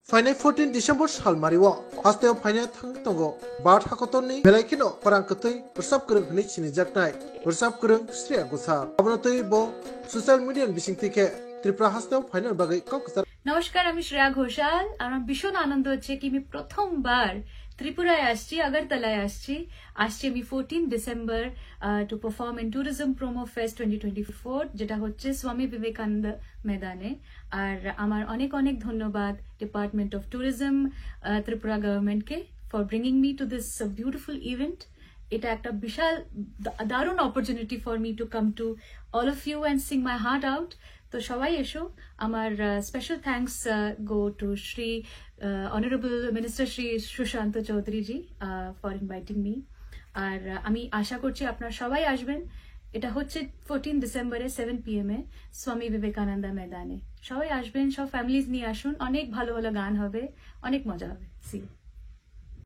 Final 14 December Salmariwa, Hasteo Final Tango, Bart Hakotoni, Belakino, Parankatui, Ursap Kurung Nichini Jaknai, Ursap Kurung, Sria Gusa, Abnotui Bo, Social Media Bishing Tike, Tripura Hasteo Final Bagay Coxa. নমস্কার, আমি শ্রেয়া ঘোষাল। আমার ভীষণ আনন্দ হচ্ছে কি আমি প্রথমবার ত্রিপুরায় আসছি, আগরতলায় আসছি আমি 14 December to perform in tourism promo fest 2024, যেটা হচ্ছে স্বামী বিবেকানন্দ ময়দানে। আর আমার অনেক অনেক ধন্যবাদ ডিপার্টমেন্ট অফ ট্যুরিজম, ত্রিপুরা গভর্নমেন্টকে for bringing me to this beautiful event. এটা একটা বিশাল দারুণ opportunity for me to come to all of you and sing my heart out. তো সবাই এসো। আমার special thanks go to Shri honourable minister Shri Sushanta Chowdhury ji for inviting me. আর আমি আশা করছি আপনারা সবাই আসবেন। এটা হচ্ছে 14 ডিসেম্বরে 7 PM এ স্বামী বিবেকানন্দ ময়দানে। সবাই আসবেন, সব ফ্যামিলিজ নিয়ে আসুন। অনেক ভালো ভালো গান হবে, অনেক মজা হবে। See you.